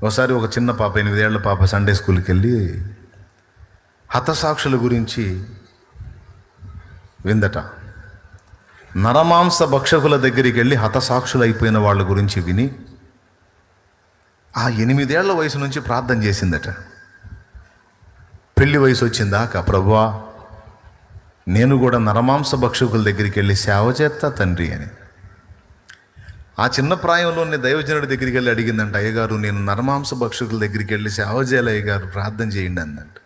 ఒకసారి ఒక చిన్న పాప 8 ఏళ్ల పాప సండే స్కూల్కి వెళ్ళి హతసాక్షుల గురించి విందట. నరమాంస భక్షకుల దగ్గరికి వెళ్ళి హతసాక్షులు అయిపోయిన వాళ్ళ గురించి విని ఆ 8 ఏళ్ల వయసు నుంచి ప్రార్థన చేసిందట. పెళ్లి వయసు వచ్చిందాక, ప్రభువా నేను కూడా నరమాంస భక్షకుల దగ్గరికి వెళ్ళి సేవ చేస్తా తండ్రి అని. ఆ చిన్న ప్రాయంలోనే దైవజనుడి దగ్గరికి వెళ్ళి అడిగిందంట, అయ్యగారు నేను నరమాంస భక్షకుల దగ్గరికి వెళ్ళి సేవ చేయాలి అయ్యగారు, ప్రార్థన చేయండి అందంట.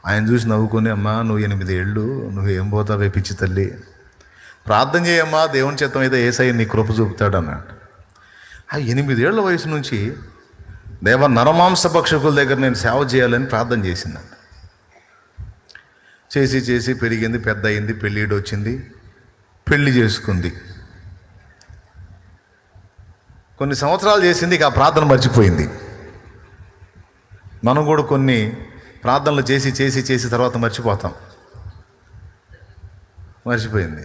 ఆయన చూసి నవ్వుకొని, అమ్మా నువ్వు 8 ఏళ్ళు, నువ్వు ఏం పోతావే పిచ్చి తల్లి, ప్రార్థన చేయమ్మా, దేవుని చిత్తం అయితే యేసయ్య నీ కృప చూపుతాడు అన్నాడు. ఆ 8 ఏళ్ల వయసు నుంచి దేవ నరమాంస భక్షకుల దగ్గర నేను సేవ చేయాలని ప్రార్థన చేసిందంట. చేసి చేసి పెరిగింది, పెద్ద అయింది, పెళ్ళిడు వచ్చింది, పెళ్లి చేసుకుంది. కొన్ని సంవత్సరాలు చేసింది, ఇక ఆ ప్రార్థన మర్చిపోయింది. మనం కూడా కొన్ని ప్రార్థనలు చేసి చేసి చేసి తర్వాత మర్చిపోయింది.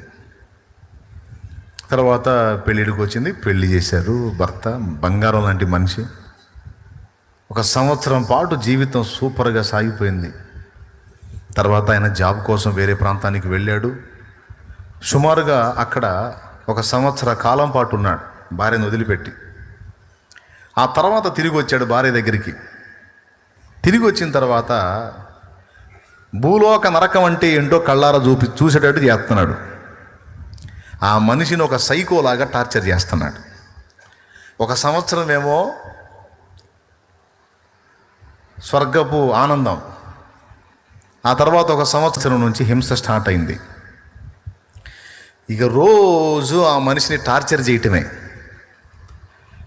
తర్వాత పెళ్ళిడికి వచ్చింది, పెళ్లి చేశారు. భర్త బంగారం లాంటి మనిషి. 1 సంవత్సరం పాటు జీవితం సూపర్గా సాగిపోయింది. తర్వాత ఆయన జాబ్ కోసం వేరే ప్రాంతానికి వెళ్ళాడు. సుమారుగా అక్కడ 1 సంవత్సర కాలం పాటు ఉన్నాడు భార్యను వదిలిపెట్టి. ఆ తర్వాత తిరిగి వచ్చాడు భార్య దగ్గరికి. తిరిగి వచ్చిన తర్వాత భూలోక నరకం అంటే ఏంటో కళ్ళారా చూసేటట్టు చేస్తున్నాడు. ఆ మనిషిని ఒక సైకోలాగా టార్చర్ చేస్తున్నాడు. 1 సంవత్సరం ఏమో స్వర్గపు ఆనందం, ఆ తర్వాత 1 సంవత్సరం నుంచి హింస స్టార్ట్ అయింది. ఇక రోజు ఆ మనిషిని టార్చర్ చేయటమే.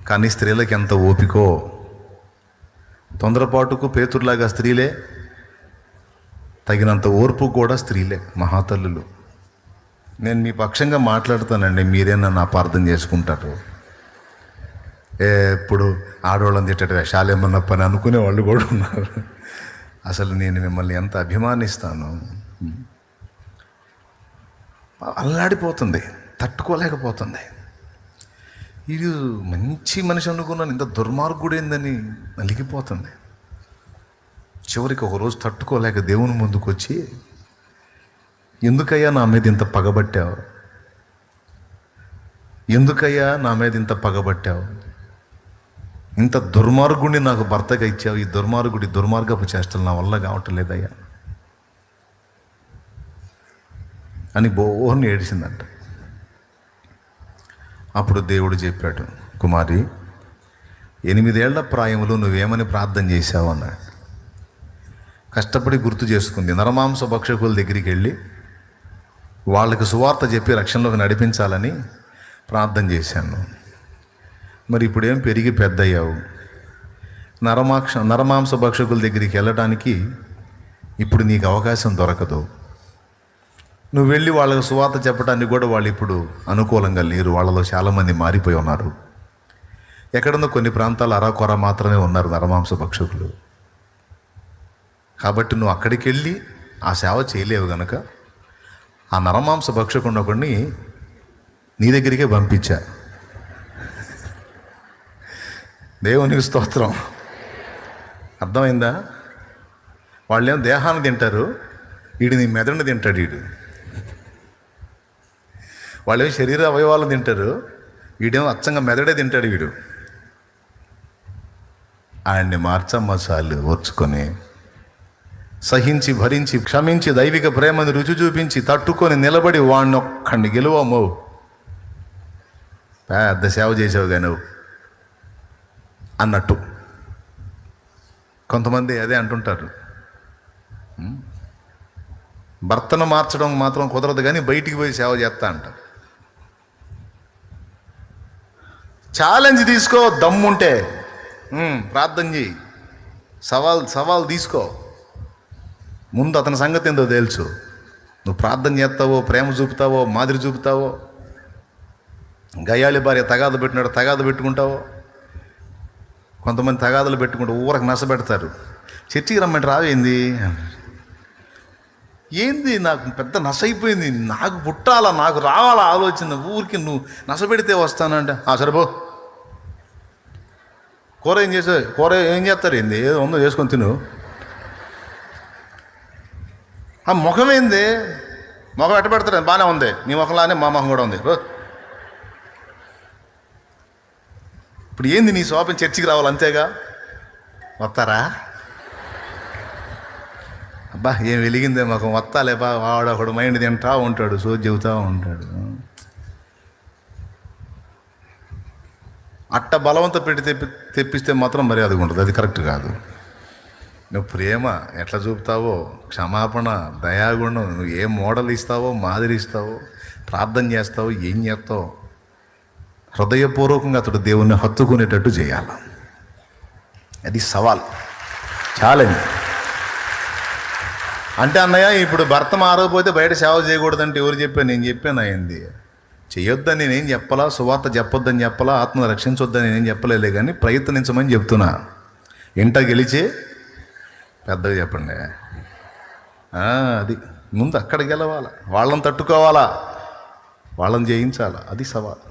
కానీ స్త్రీలకు ఎంత ఓపికో, తొందరపాటుకు పేతుర్లాగా స్త్రీలే, తగినంత ఓర్పు కూడా స్త్రీలే, మహాతల్లులు. నేను మీ పక్షంగా మాట్లాడుతానండి, మీరే నన్ను అపార్థం చేసుకుంటారు. ఎప్పుడు ఆడవాళ్ళని తిట్టడం వేషాలేమన్న పని అనుకునే వాళ్ళు కూడా ఉన్నారు. అసలు నేను మిమ్మల్ని ఎంత అభిమానిస్తాను. అల్లాడిపోతుంది, తట్టుకోలేకపోతుంది. ఇది మంచి మనిషి అనుకున్నాను, ఇంత దుర్మార్గుడేందని నలిగిపోతుంది. చివరికి ఒకరోజు తట్టుకోలేక దేవుని ముందుకు వచ్చి, ఎందుకయ్యా నా మీద ఇంత పగబట్టావు, ఎందుకయ్యా నా మీద ఇంత పగబట్టావు, ఇంత దుర్మార్గుడిని నాకు భర్తగా ఇచ్చావు, ఈ దుర్మార్గపు చేష్టలు నా వల్ల కావటం లేదయ్యా అని బోర్ని ఏడిసిందంట. అప్పుడు దేవుడు చెప్పాడు, కుమారి 8 ఏళ్ల ప్రాయంలో నువ్వేమని ప్రార్థన చేశావు అన్నాడు. కష్టపడి గుర్తు చేసుకుంది. నరమాంస భక్షకుల దగ్గరికి వెళ్ళి వాళ్ళకి సువార్త చెప్పి రక్షణలోకి నడిపించాలని ప్రార్థన చేశాను. మరి ఇప్పుడేం పెరిగి పెద్దయ్యావు, నరమాంస భక్షకుల దగ్గరికి వెళ్ళడానికి ఇప్పుడు నీకు అవకాశం దొరకదు. నువ్వు వెళ్ళి వాళ్ళకి సువార్త చెప్పడానికి కూడా వాళ్ళు ఇప్పుడు అనుకూలంగా లేరు. వాళ్ళలో చాలామంది మారిపోయి ఉన్నారు. ఎక్కడన్నా కొన్ని ప్రాంతాలు అరాకొర మాత్రమే ఉన్నారు నరమాంస భక్షకులు. కాబట్టి నువ్వు అక్కడికి వెళ్ళి ఆ సేవ చేయలేవు గనక ఆ నరమాంస భక్షకుడిని ఒకడిని నీ దగ్గరికే పంపించా. దేవునికి స్తోత్రం. అర్థమైందా? వాళ్ళేమో దేహాన్ని తింటారు, వీడు నీ మెదడుని తింటాడు. వాళ్ళేమో శరీర అవయవాలను తింటారు, వీడేమో అచ్చంగా మెదడే తింటాడు. వీడు ఆయన్ని మార్చమ్మసాలు ఓర్చుకొని, సహించి భరించి క్షమించి దైవిక ప్రేమను రుచి చూపించి తట్టుకొని నిలబడి వాడిని ఒక్కడిని గెలువమో పెద్ద సేవ చేసావుగా నువ్వు అన్నట్టు. కొంతమంది అదే అంటుంటారు, భర్తను మార్చడం మాత్రం కుదరదు కానీ బయటికి పోయి సేవ చేస్తా అంటారు. ఛాలెంజ్ తీసుకో, దమ్ముంటే ప్రార్థన చేయి, సవాల్ తీసుకో. ముందు అతని సంగతి ఏందో తెలుసు. నువ్వు ప్రార్థన చేస్తావో, ప్రేమ చూపుతావో, మాదిరి చూపుతావో, గయ్యాళి భార్య తగాదు పెట్టినాడు తగాదు పెట్టుకుంటావో. కొంతమంది తగాదులు పెట్టుకుంటూ ఊరకు నసపెడతారు. చర్చికి రమ్మంటే రావేంది, ఏంది నాకు పెద్ద నస అయిపోయింది, నాకు పుట్టాలా, నాకు రావాలా ఆలోచన, ఊరికి నువ్వు నసపెడితే వస్తానంటే సరిపో, కూర ఏం చేస్తారు ఏంది, ఏదో ఉందో చేసుకొని తిను. ఆ ముఖం ఏంది, ముఖం ఎట్ట పెడతారు, బాగానే ఉంది, నీ ముఖంలానే మా ముఖం కూడా ఉంది. ఇప్పుడు ఏంది నీ శోభం, చర్చికి రావాలి అంతేగా, వస్తారా? అబ్బా ఏం వెలిగిందే ముఖం, వస్తాలే బా, వాడొకడు మైండ్ తింటా ఉంటాడు, సో చెబుతూ ఉంటాడు. అట్ట బలవంత పెట్టి తెప్పిస్తే మాత్రం మర్యాద ఉంటుంది, అది కరెక్ట్ కాదు. నువ్వు ప్రేమ ఎట్లా చూపుతావో, క్షమాపణ, దయాగుణం, నువ్వు ఏ మోడల్ ఇస్తావో, మాదిరి ఇస్తావో, ప్రార్థన చేస్తావో, ఏం చేస్తావో, హృదయపూర్వకంగా అతడు దేవుణ్ణి హత్తుకునేటట్టు చేయాలి. అది సవాల్, ఛాలెంజ్. అంటే అన్నయ్య ఇప్పుడు భర్త మారకపోతే బయట సేవ చేయకూడదంటే ఎవరు చెప్పాను? నేను చెప్పాను. అయింది చేయొద్దని నేనేం చెప్పలా, సువార్త చెప్పొద్దని చెప్పలా, ఆత్మను రక్షించొద్దని నేనేం చెప్పలేలే, కానీ ప్రయత్నించమని చెప్తున్నా. ఇంట గెలిచి పెద్దగా చెప్పండి. అది ముందు అక్కడ గెలవాలా, వాళ్ళని తట్టుకోవాలా, వాళ్ళని జయించాలా, అది సవాల్.